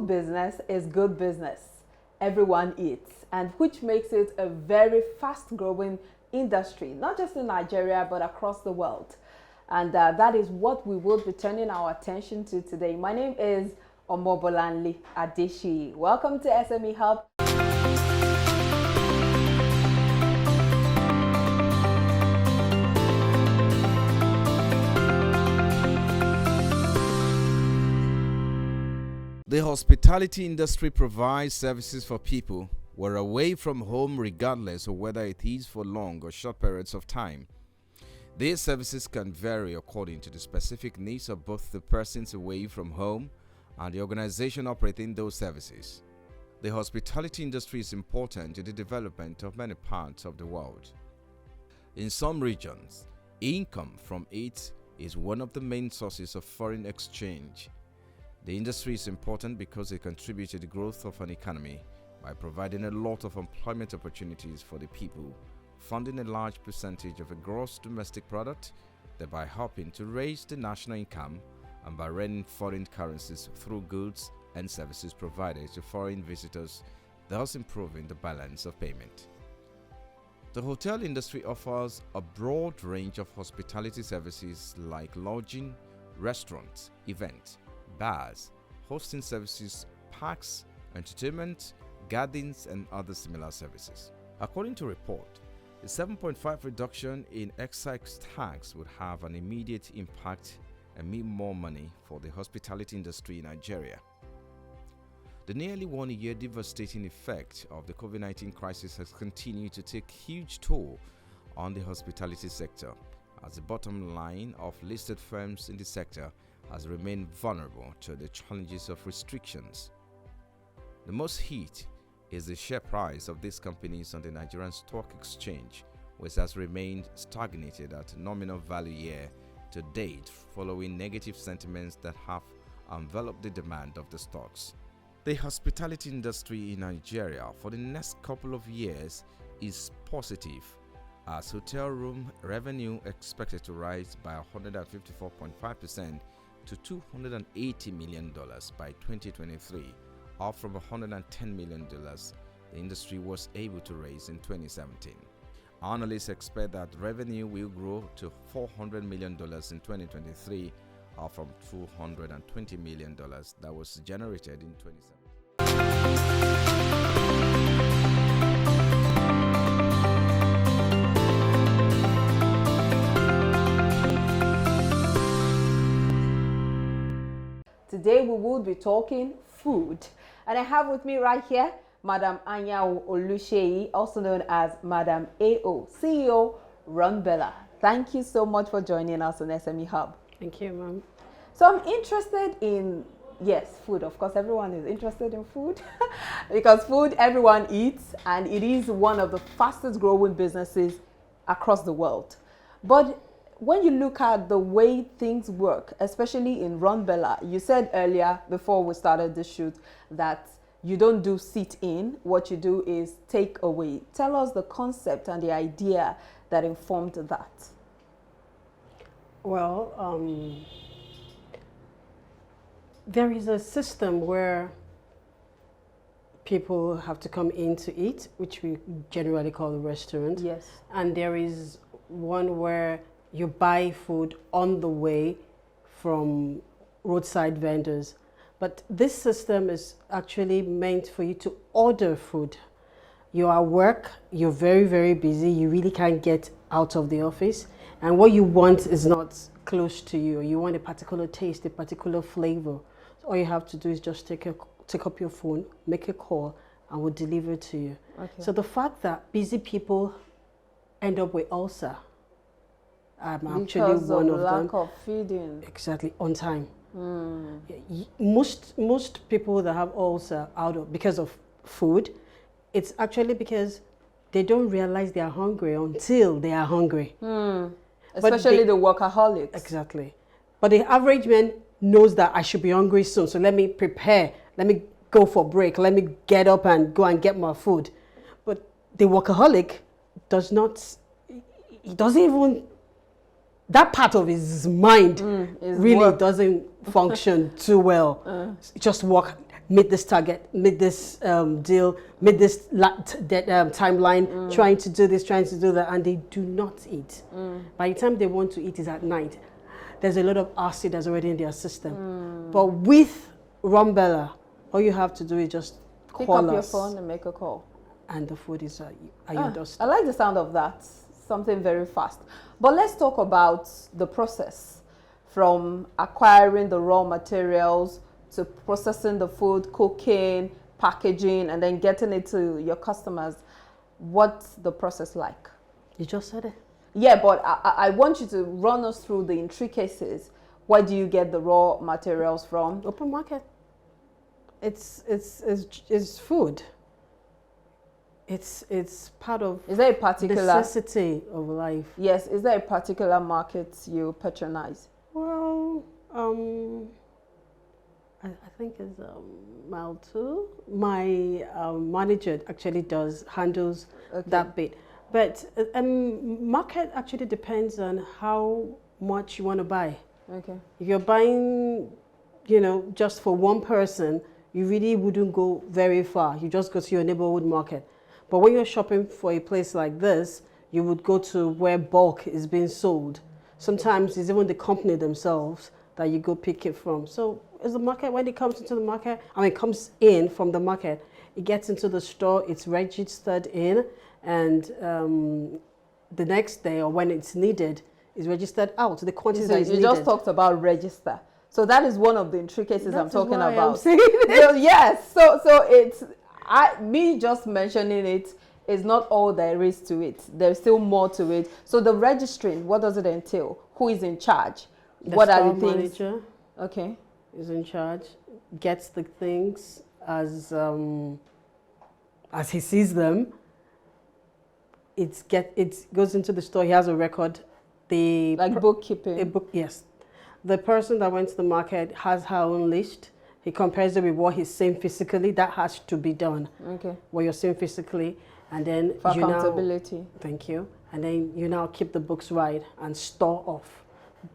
business is good business. Everyone eats, and which makes it a very fast-growing industry, not just in Nigeria, but across the world. And that is what we will be turning our attention to today. My name is Omobolanle Adeshi. Welcome to SME Hub. The hospitality industry provides services for people who are away from home regardless of whether it is for long or short periods of time. These services can vary according to the specific needs of both the persons away from home and the organization operating those services. The hospitality industry is important to the development of many parts of the world. In some regions, income from it is one of the main sources of foreign exchange. The industry is important because it contributes to the growth of an economy by providing a lot of employment opportunities for the people, funding a large percentage of a gross domestic product, thereby helping to raise the national income and by rendering foreign currencies through goods and services provided to foreign visitors, thus improving the balance of payment. The hotel industry offers a broad range of hospitality services like lodging, restaurants, events, bars, hosting services, parks, entertainment, gardens, and other similar services. According to a report, a 7.5% reduction in excise tax would have an immediate impact and mean more money for the hospitality industry in Nigeria. The nearly 1 year devastating effect of the COVID-19 crisis has continued to take huge toll on the hospitality sector, as the bottom line of listed firms in the sector has remained vulnerable to the challenges of restrictions. The most hit is the share price of these companies on the Nigerian Stock Exchange, which has remained stagnated at nominal value year to date following negative sentiments that have enveloped the demand of the stocks. The hospitality industry in Nigeria for the next couple of years is positive, as hotel room revenue expected to rise by 154.5% to $280 million by 2023, up from $110 million the industry was able to raise in 2017. Analysts expect that revenue will grow to $400 million in 2023, up from $220 million that was generated in 2017. Today we will be talking food, and I have with me right here Madam Anyanwu Oluseyi, also known as Madam AO, CEO Runbella. Thank you so much for joining us on SME Hub. Thank you, ma'am. So I'm interested in, yes, food. Of course, everyone is interested in food because food everyone eats, and it is one of the fastest growing businesses across the world. But when you look at the way things work, especially in Runbella, you said earlier before we started the shoot that you don't do sit-in, what you do is take away. Tell us the concept and the idea that informed that. Well, there is a system where people have to come in to eat, which we generally call a restaurant. Yes. And there is one where you buy food on the way from roadside vendors. But this system is actually meant for you to order food. You're at work, you're very, very busy, you really can't get out of the office, and what you want is not close to you. You want a particular taste, a particular flavor. So all you have to do is just take up your phone, make a call, and we'll deliver to you. Okay. So the fact that busy people end up with ulcer, I'm actually one of them. Lack of feeding. Exactly, on time. Most people that have ulcer because of food, it's actually because they don't realize they are hungry until they are hungry. Especially the workaholics. Exactly. But the average man knows that I should be hungry soon, so let me prepare, let me go for a break, let me get up and go and get my food. But the workaholic does not, he doesn't even, that part of his mind really doesn't function too well. Just work, meet this target, meet this deal, meet this timeline, trying to do this, trying to do that, and they do not eat. By the time they want to eat is at night. There's a lot of acid that's already in their system. But with Rumbella, all you have to do is just Pick call up your us, phone and make a call. and the food is at your doorstep. I like the sound of that. Something very fast. But let's talk about the process from acquiring the raw materials to processing the food, cooking, packaging, and then getting it to your customers. What's the process like? You just said it. Yeah, but I want you to run us through the intricacies. Where do you get the raw materials from? Open market. It's food. It's part of Is there a particular necessity of life. Yes, is there a particular market you patronize? Well, I think it's mile 2. My manager actually handles that bit. But market actually depends on how much you want to buy. Okay. If you're buying, just for one person, you really wouldn't go very far. You just go to your neighborhood market. But when you're shopping for a place like this, you would go to where bulk is being sold. Sometimes it's even the company themselves that you go pick it from. So is the market, when it comes into the market, it comes in from the market, it gets into the store, it's registered in, and the next day or when it's needed, is registered out. The quantity that is needed. You just talked about register. So that is one of the intricacies I'm talking about. I'm saying So, yes. So it's me just mentioning it is not all there is to it. There's still more to it. So the registering, what does it entail? Who is in charge? What are the things? Manager Okay. is in charge. Gets the things as he sees them. It goes into the store. He has a record. Bookkeeping. Yes. The person that went to the market has her own list. He compares it with what he's seeing physically. That has to be done. Okay. What you're seeing physically. And then For accountability. Thank you. And then you now keep the books right and store off.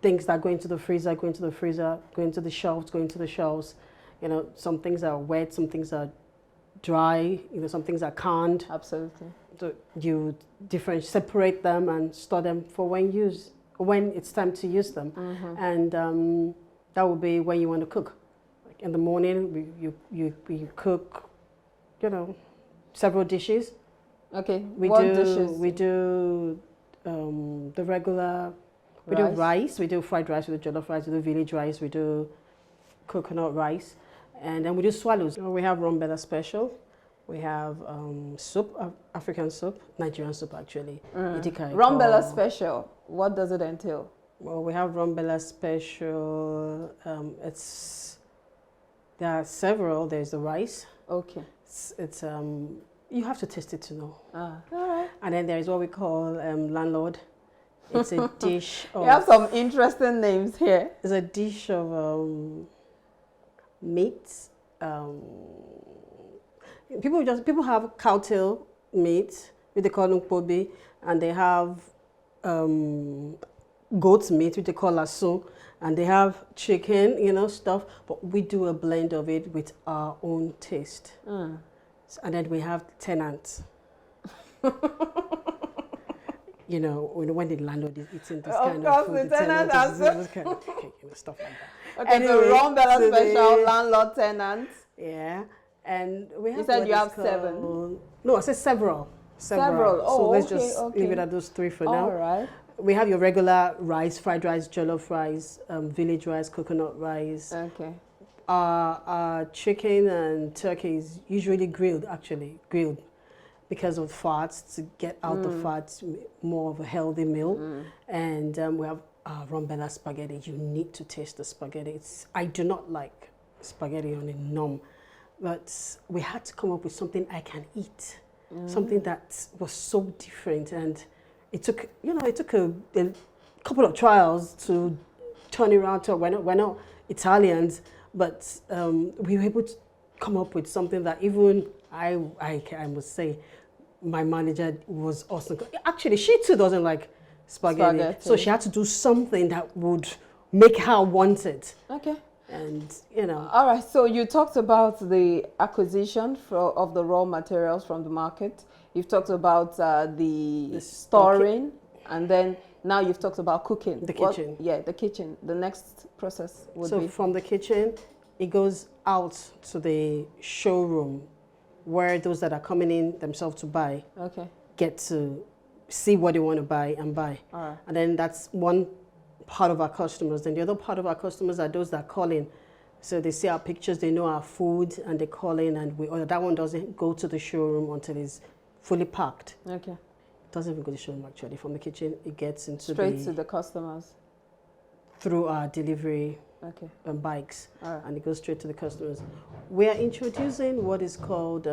Things that go into the freezer, go into the freezer, go into the shelves, go into the shelves. Some things are wet, some things are dry, some things are canned. Absolutely. So you separate them and store them for when it's time to use them. And that will be when you want to cook. Like in the morning, you cook, several dishes. Okay. What dishes? We do the regular. We do rice. We do fried rice. We do jollof rice. We do village rice. We do coconut rice, and then we do swallows. We have Rumbella special. We have soup, African soup, Nigerian soup actually. Rumbella special. What does it entail? Well, we have Rumbella special. There are several. There's the rice. Okay. It's you have to taste it to know. All right. And then there is what we call landlord. It's a dish of... You have some interesting names here. It's a dish of meat. People have cowtail meat, which they call nkwobi, and they have goat's meat, which they call lasso, and they have chicken, stuff. But we do a blend of it with our own taste. And then we have tenants. When the landlord is eating this kind of food, the tenant has this kind of stuff like that. Okay, Anyway, so Rumbella so special, landlord, tenant. Yeah, and we have. You said what you is have called- 7. No, I said several. Several. Oh, so let's okay, just okay. leave it at those 3 for now. All right. We have your regular rice, fried rice, jollof rice, village rice, coconut rice. Okay. Our chicken and turkey is usually grilled, because of fats, to get out the fats, more of a healthy meal. And we have Rumbella spaghetti. You need to taste the spaghetti. I do not like spaghetti on a numb, but we had to come up with something I can eat, something that was so different. And it took a couple of trials to turn it around to, we're not Italians, but we were able to come up with something that even I must say, my manager was awesome. Actually, she too doesn't like spaghetti. So she had to do something that would make her want it. Okay. And, you know. All right, so you talked about the acquisition of the raw materials from the market. You've talked about the storing, and then now you've talked about cooking. The kitchen. Yeah, the kitchen. The next process would be? So from the kitchen, it goes out to the showroom where those that are coming in themselves to buy get to see what they want to buy and buy. All right. And then that's one part of our customers. Then the other part of our customers are those that call in. So they see our pictures, they know our food, and they call in, and we order. That one doesn't go to the showroom until it's fully packed. Okay. It doesn't even go to the showroom actually. From the kitchen, it gets into straight to the customers through our delivery bikes, and it goes straight to the customers. We are introducing what is called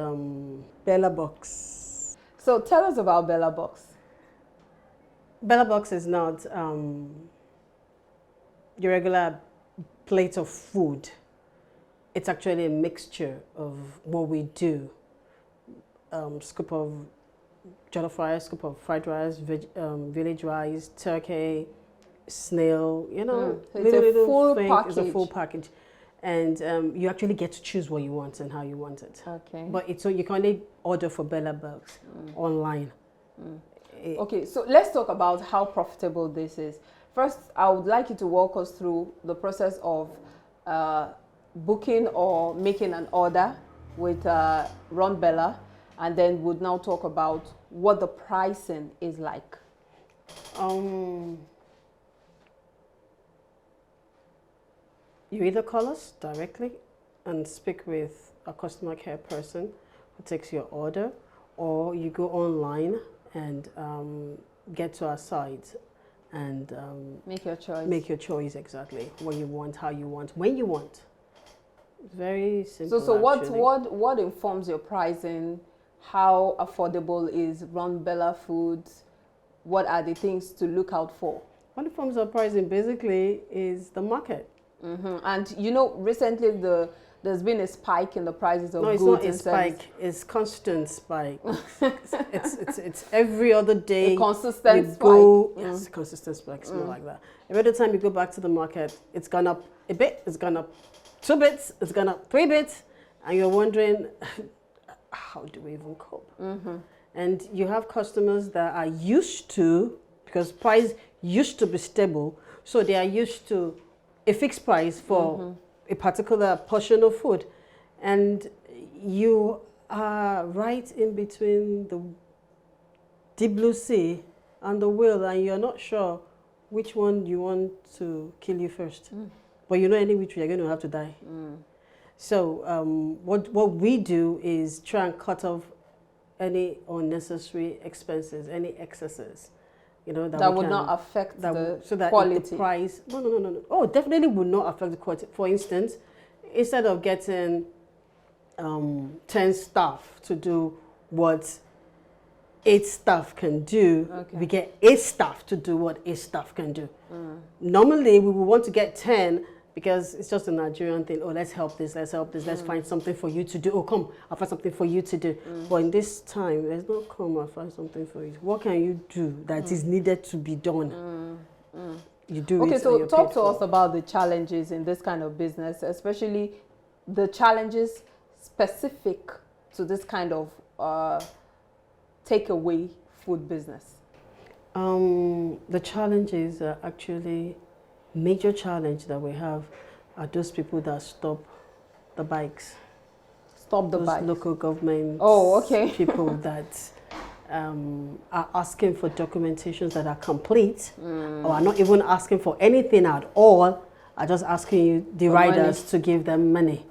Bella Box. So tell us about Bella Box. Bella Box is not your regular plate of food. It's actually a mixture of what we do. Scoop of jollof rice, scoop of fried rice, village rice, turkey, snail, you know, it's a full package. It's a full package. And you actually get to choose what you want and how you want it. Okay. But so you can only order for Bella Box online. Okay, so let's talk about how profitable this is. First, I would like you to walk us through the process of booking or making an order with Ron Bella, and then we'll now talk about what the pricing is like. You either call us directly and speak with a customer care person who takes your order, or you go online and get to our site and make your choice. Make your choice exactly what you want, how you want, when you want. It's very simple. So what informs your pricing? How affordable is Ron Bella Foods? What are the things to look out for? What informs our pricing basically is the market. And you know, recently there's been a spike in the prices of goods. No, it's not a spike. It's constant spike. it's every other day. A consistent spike. Yes, consistent spike. It's more like that. Every other time you go back to the market, it's gone up a bit. It's gone up 2 bits. It's gone up 3 bits, and you're wondering, how do we even cope? And you have customers that are used to, because price used to be stable, so they are used to a fixed price for a particular portion of food, and you are right in between the deep blue sea and the whale, and you're not sure which one you want to kill you first. But you know any which way you're going to have to die. So what we do is try and cut off any unnecessary expenses, any excesses. You know, that would not affect the so that quality. The price, no. Oh, definitely would not affect the quality. For instance, instead of getting 10 staff to do what 8 staff can do, we get 8 staff to do what 8 staff can do. Normally, we would want to get 10 because it's just a Nigerian thing. Oh, let's help this, let's find something for you to do. Oh, come, I'll find something for you to do. But in this time, there's no come, I'll find something for you. What can you do that is needed to be done? You do it. Okay, so talk to us about the challenges in this kind of business, especially the challenges specific to this kind of takeaway food business. The challenges are actually major challenge that we have are those people that stop the bikes. Stop the bikes. Local government. Oh, okay. People that are asking for documentations that are complete, or are not even asking for anything at all, are just asking you, the riders, to give them money.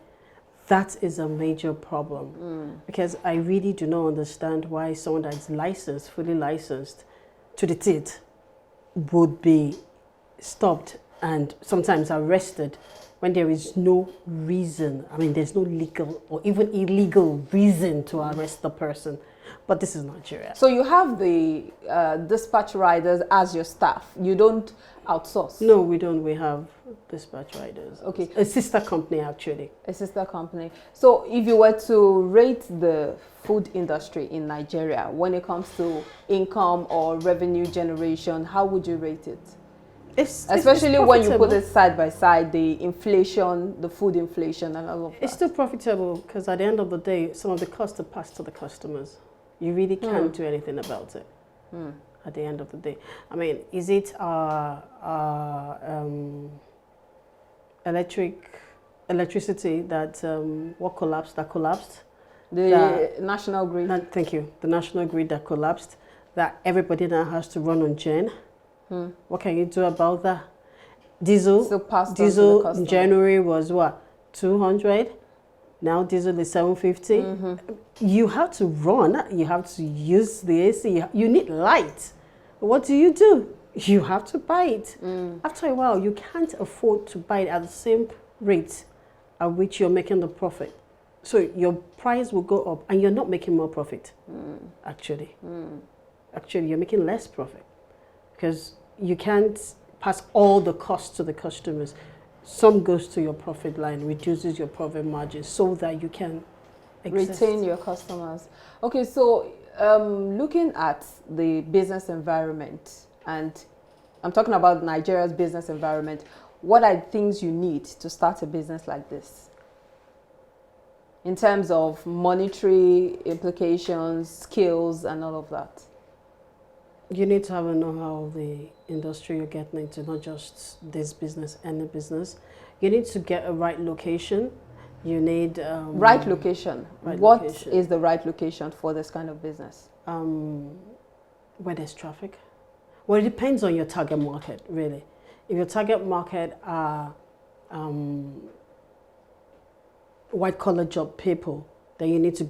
That is a major problem, because I really do not understand why someone that is licensed, fully licensed to the teeth, would be stopped and sometimes arrested when there is no reason. I mean, there's no legal or even illegal reason to arrest the person. But this is Nigeria. So you have the dispatch riders as your staff. You don't outsource? No, we don't. We have dispatch riders. Okay. A sister company, actually. A sister company. So if you were to rate the food industry in Nigeria when it comes to income or revenue generation, how would you rate it? Especially when you put profitable. it side by side, the inflation, the food inflation and all of that. It's still profitable because at the end of the day, some of the costs are passed to the customers. You really can't do anything about it at the end of the day. I mean, is it electricity that what collapsed? That collapsed. The national grid. Thank you. The national grid that collapsed. That everybody now has to run on gen. What can you do about that? Diesel. So passed on to the Diesel customer. in January was what, 200. Now diesel is 750. You have to run. You have to use the AC. You need light. What do? You have to buy it. After a while, you can't afford to buy it at the same rate at which you're making the profit. So your price will go up, and you're not making more profit. Actually, you're making less profit because you can't pass all the costs to the customers. Some goes to your profit line, reduces your profit margin so that you can retain your customers. Okay, so looking at the business environment, and I'm talking about Nigeria's business environment, what are things you need to start a business like this? In terms of monetary implications, skills, and all of that. You need to have a know-how of the industry you're getting into, not just this business, any business. You need to get a right location. You need... right location. What is the right location for this kind of business? Where there's traffic. Well, it depends on your target market, really. If your target market are white-collar job people, then you need to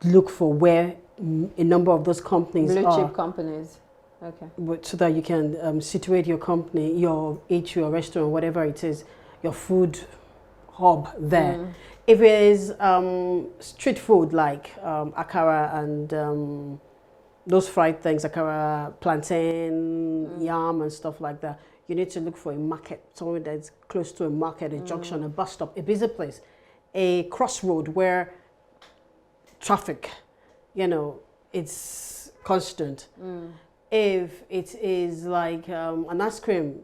look for where a number of those companies are. Blue chip companies. Okay. So that you can situate your company, your restaurant, whatever it is, your food hub there. If it is street food like akara and those fried things, akara, plantain, yam and stuff like that, you need to look for a market, somewhere that's close to a market, a junction, a bus stop, a busy place, a crossroad where traffic, it's constant. If it is like an ice cream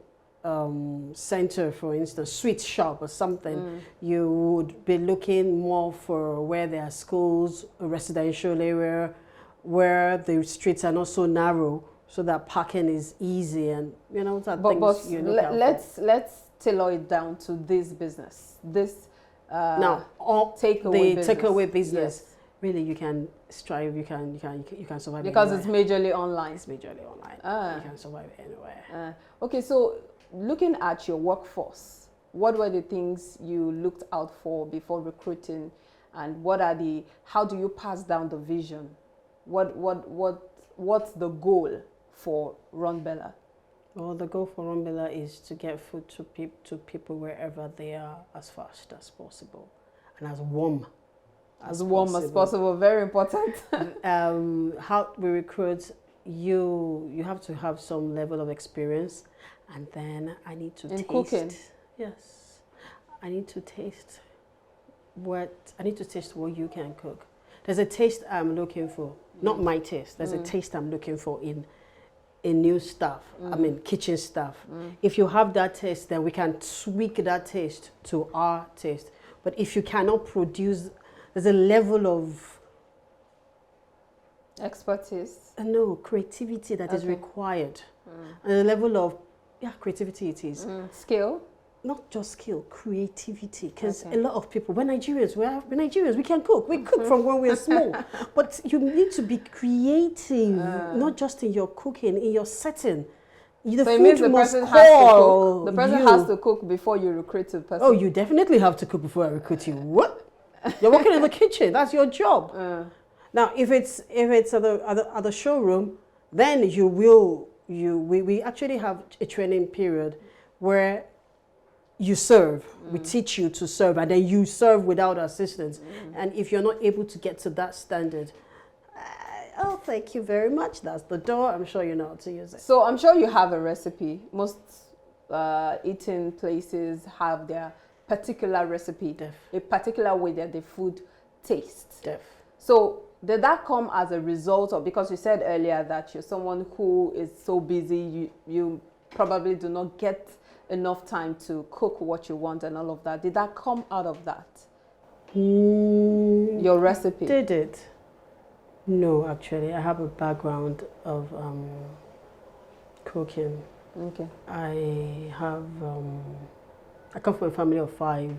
center, for instance, sweet shop or something, you would be looking more for where there are schools, a residential area, where the streets are not so narrow, so that parking is easy, and things you look out for. Let's tailor it down to this business. This now takeaway business. Yes. Really, you can strive. You can survive because anywhere. it's majorly online. It's majorly online. You can survive anywhere. Okay, so looking at your workforce, what were the things you looked out for before recruiting, and how do you pass down the vision? What's the goal for Runbella? Well, the goal for Runbella is to get food to people wherever they are as fast as possible, and as warm as possible. Very important. How we recruit, you have to have some level of experience, and then I need to taste cooking. Yes, I need to taste what you can cook. There's a taste I'm looking for, not my taste. There's a taste I'm looking for in new stuff. I mean, kitchen stuff. If you have that taste, then we can tweak that taste to our taste. But if you cannot produce, there's a level of expertise. Creativity that is required. And a level of creativity it is. Skill. Not just skill, creativity. Because a lot of people, we're Nigerians, we can cook. We cook from when we're small. But you need to be creative, not just in your cooking, in your setting. The so it means the person has to cook. The person has to cook before you recruit the person. Oh, you definitely have to cook before I recruit you. What? You're working in the kitchen. That's your job. Now, if it's at the showroom, then we actually have a training period where you serve. We teach you to serve, and then you serve without assistance. And if you're not able to get to that standard, thank you very much. That's the door. I'm sure you know how to use it. So I'm sure you have a recipe. Most eating places have their particular recipe, a particular way that the food tastes. So did that come as a result of, because you said earlier that you're someone who is so busy, you probably do not get enough time to cook what you want and all of that. Did that come out of that? Your recipe? Did it? No, actually. I have a background of cooking. Okay. I come from a family of 5,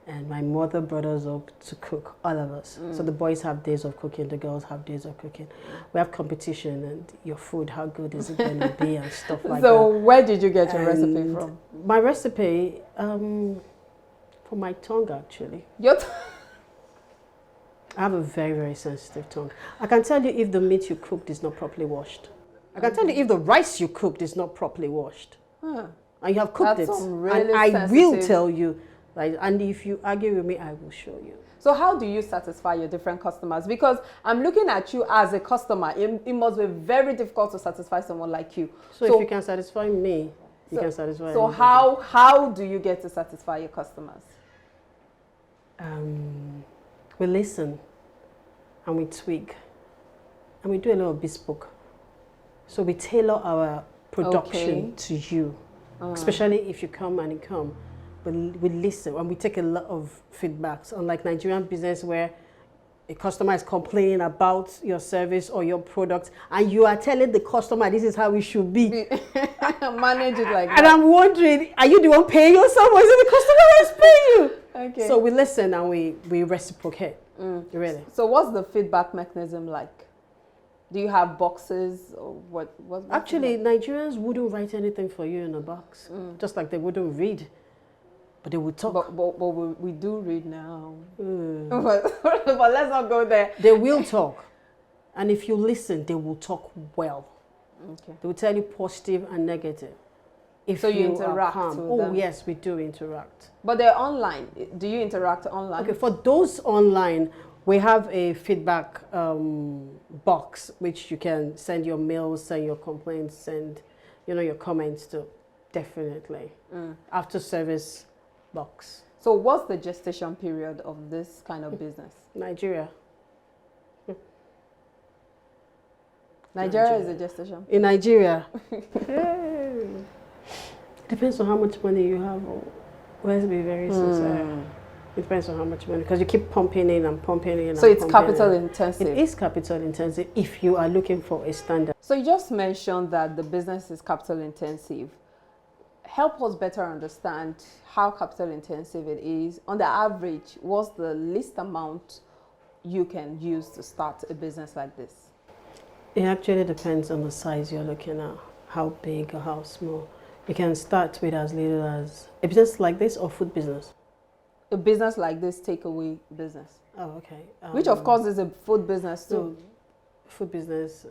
and my mother brought us up to cook, all of us. So the boys have days of cooking, the girls have days of cooking. We have competition, and your food, how good is it going to be, and stuff like that. So where did you get your recipe from? My recipe, from my tongue, actually. Your I have a very, very sensitive tongue. I can tell you if the meat you cooked is not properly washed. I can tell you if the rice you cooked is not properly washed. And you have cooked That's it. really and I will sensitive. tell you. Like, and if you argue with me, I will show you. So how do you satisfy your different customers? Because I'm looking at you as a customer. It must be very difficult to satisfy someone like you. So if you can satisfy me, you can satisfy So anybody. how do you get to satisfy your customers? We listen and we tweak and we do a lot of bespoke. So we tailor our production to you, especially if you come and you come. We listen and we take a lot of feedbacks. Unlike Nigerian business where a customer is complaining about your service or your product and you are telling the customer this is how it should be. Manage it like that. And I'm wondering, are you the one paying yourself or is it the customer who is paying you? Okay. So we listen and we reciprocate. Really. So what's the feedback mechanism like? Do you have boxes or what Actually, Nigerians wouldn't write anything for you in a box, just like they wouldn't read, but they would talk. But we do read now. But let's not go there. They will talk, and if you listen, they will talk well. Okay. They will tell you positive and negative. If So you interact are calm. with Oh them. yes, we do interact. But they're online. Do you interact online? Okay, for those online, we have a feedback box which you can send your mails, send your complaints, send your comments to. Definitely. After service box. So what's the gestation period of this kind of business? Nigeria. Nigeria is a gestation. In Nigeria. Depends on how much money you have. Let's be very sincere. It depends on how much money, because you keep pumping in and pumping in. So it's capital intensive. It is capital intensive if you are looking for a standard. So you just mentioned that the business is capital intensive. Help us better understand how capital intensive it is. On the average, what's the least amount you can use to start a business like this? It actually depends on the size you're looking at, how big or how small. You can start with as little as a business like this or food business. A business like this, takeaway business. Oh, okay. Which of course is a food business too. So, food business,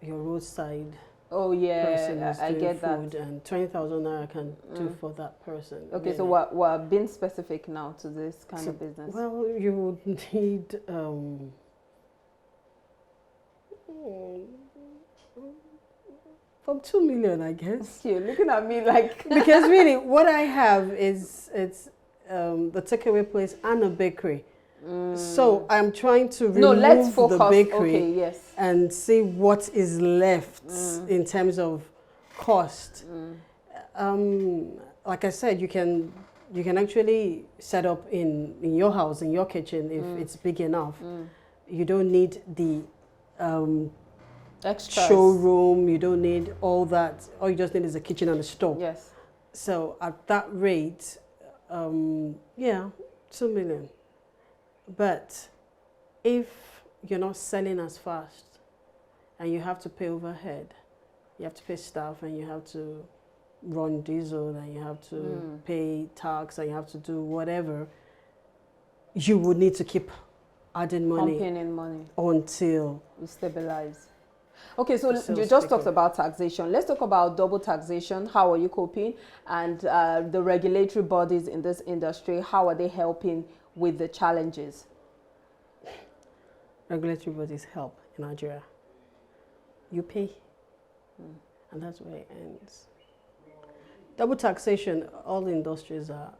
your roadside Oh person yeah, is I doing get food, that. and 20,000 naira can do for that person. Okay, really. so we're being specific now to this kind of business. Well, you would need from 2 million, I guess. You're looking at me like Because really, what I have is the takeaway place and a bakery. So I'm trying to remove let's focus. the bakery Okay, yes. and see what is left in terms of cost. Like I said, you can actually set up in your house, in your kitchen, if it's big enough. You don't need the Extras. showroom. You don't need all that. All you just need is a kitchen and a stove. Yes. So at that rate, 2 million. But if you're not selling as fast and you have to pay overhead, you have to pay staff and you have to run diesel and you have to pay tax and you have to do whatever, you would need to keep adding money Pumping in money. until You stabilize. Okay, so Sales you just pick talked up. about taxation. Let's talk about double taxation. How are you coping? And the regulatory bodies in this industry, how are they helping with the challenges? regulatory bodies help in Nigeria. You pay, and that's where it ends. Double taxation, all industries are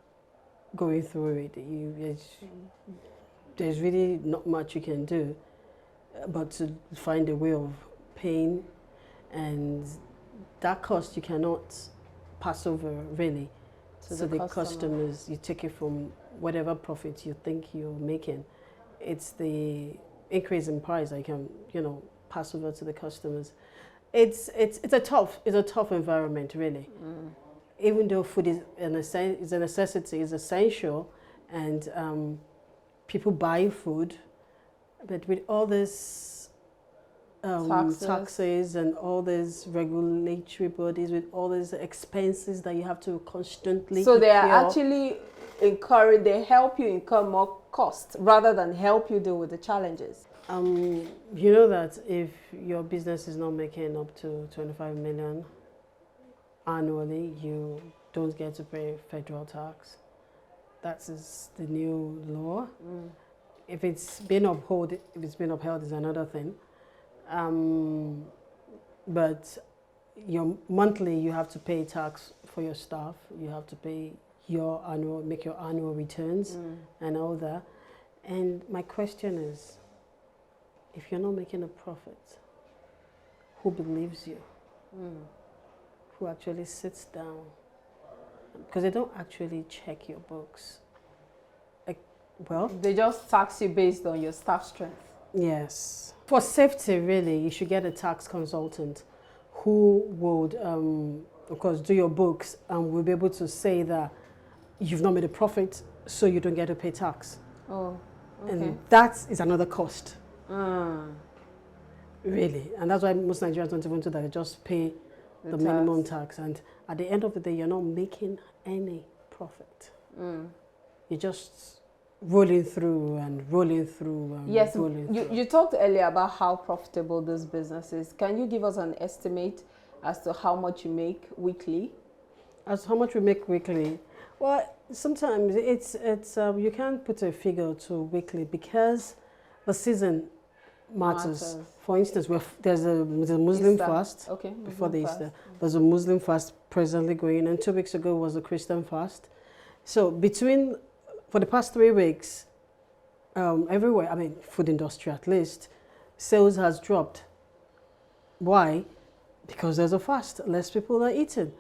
going through it. There's really not much you can do but to find a way of paying, and that cost you cannot pass over really To to the the customer. customers. You take it from whatever profit you think you're making. It's the increase in price that you can, pass over to the customers. It's a tough environment really. Even though food is a necessity, is essential, and people buy food, but with all this taxes and all these regulatory bodies, with all these expenses that you have to constantly So they are incur. actually they help you incur more cost rather than help you deal with the challenges. You know that if your business is not making up to 25 million annually, you don't get to pay federal tax. That is the new law. If it's been upheld, is another thing. But your monthly, you have to pay tax for your staff. You have to pay make your annual returns and all that. And my question is, if you're not making a profit, who believes you? Who actually sits down? Because they don't actually check your books. They just tax you based on your staff strength. Yes. For safety, really, you should get a tax consultant who would, of course, do your books and will be able to say that you've not made a profit, so you don't get to pay tax. Oh, okay. And that is another cost. Really. And that's why most Nigerians don't even do that. They just pay the minimum tax. And at the end of the day, you're not making any profit. You're just rolling through and rolling through and yes, rolling through. You talked earlier about how profitable this business is. Can you give us an estimate as to how much you make weekly? As how much we make weekly? Well, sometimes it's you can't put a figure to weekly because the season matters. For instance, there's a Muslim Easter. fast before the Easter. There's a Muslim fast presently going, and 2 weeks ago was a Christian fast. So for the past 3 weeks, everywhere, I mean, food industry at least, sales has dropped. Why? Because there's a fast. Less people are eating.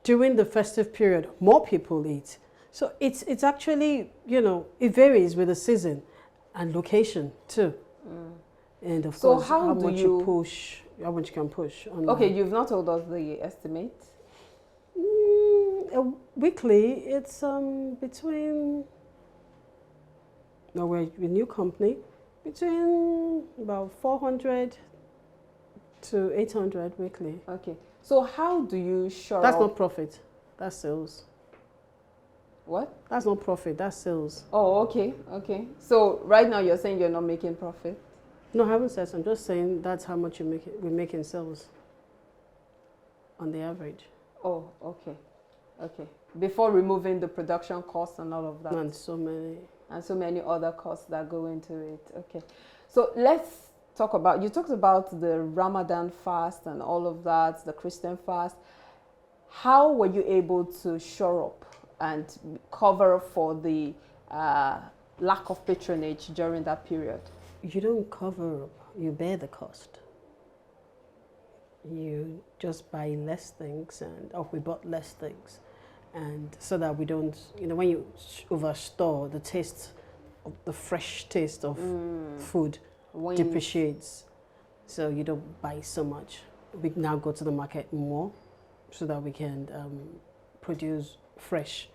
During the festive period, more people eat. So it's actually, it varies with the season and location too. And of course, how much you can push. Online. Okay, you've not told us the estimate. Weekly, it's between. Now we're a new company, between about 400 to 800 weekly. Okay, so how do you That's not profit. That's sales. What? That's not profit. That's sales. Oh, okay. So right now you're saying you're not making profit? No, I haven't said so. I'm just saying that's how much we make in sales on the average. Oh, okay. Before removing the production costs and all of that. And so many other costs that go into it. Okay. So let's talk about, you talked about the Ramadan fast and all of that, the Christian fast. How were you able to shore up and cover for the lack of patronage during that period? You don't cover up, you bear the cost. You just buy less things, we bought less things. And so that we don't, when you overstore, the fresh taste of food depreciates. So you don't buy so much. We now go to the market more so that we can produce fresh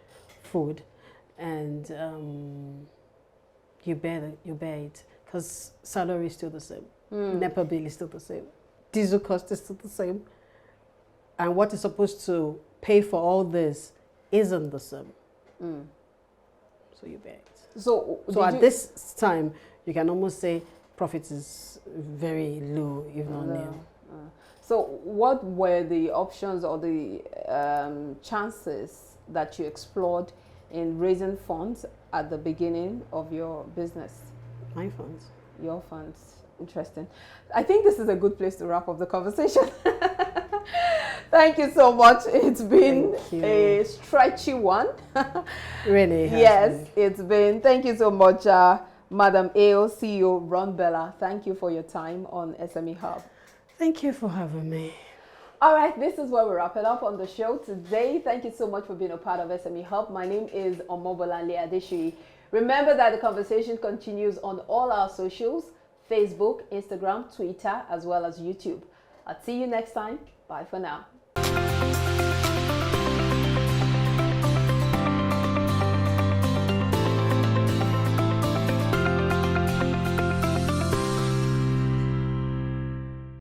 food. And you bear it. Because salary is still the same. NEPA bill is still the same. Diesel cost is still the same. And what is supposed to pay for all this isn't the same. So you bear it. So at this time, you can almost say profit is very low, if not nil. So what were the options or the chances that you explored in raising funds at the beginning of your business? My funds. Your funds. Interesting. I think this is a good place to wrap up the conversation. Thank you so much. It's been a stretchy one. Really has yes, been. It's been. Thank you so much, Madam AO CEO Ron Bella. Thank you for your time on SME Hub. Thank you for having me. All right, this is where we wrap it up on the show today. Thank you so much for being a part of SME Hub. My name is Omobolanle Adeshui. Remember that the conversation continues on all our socials, Facebook, Instagram, Twitter, as well as YouTube. I'll see you next time. Bye for now.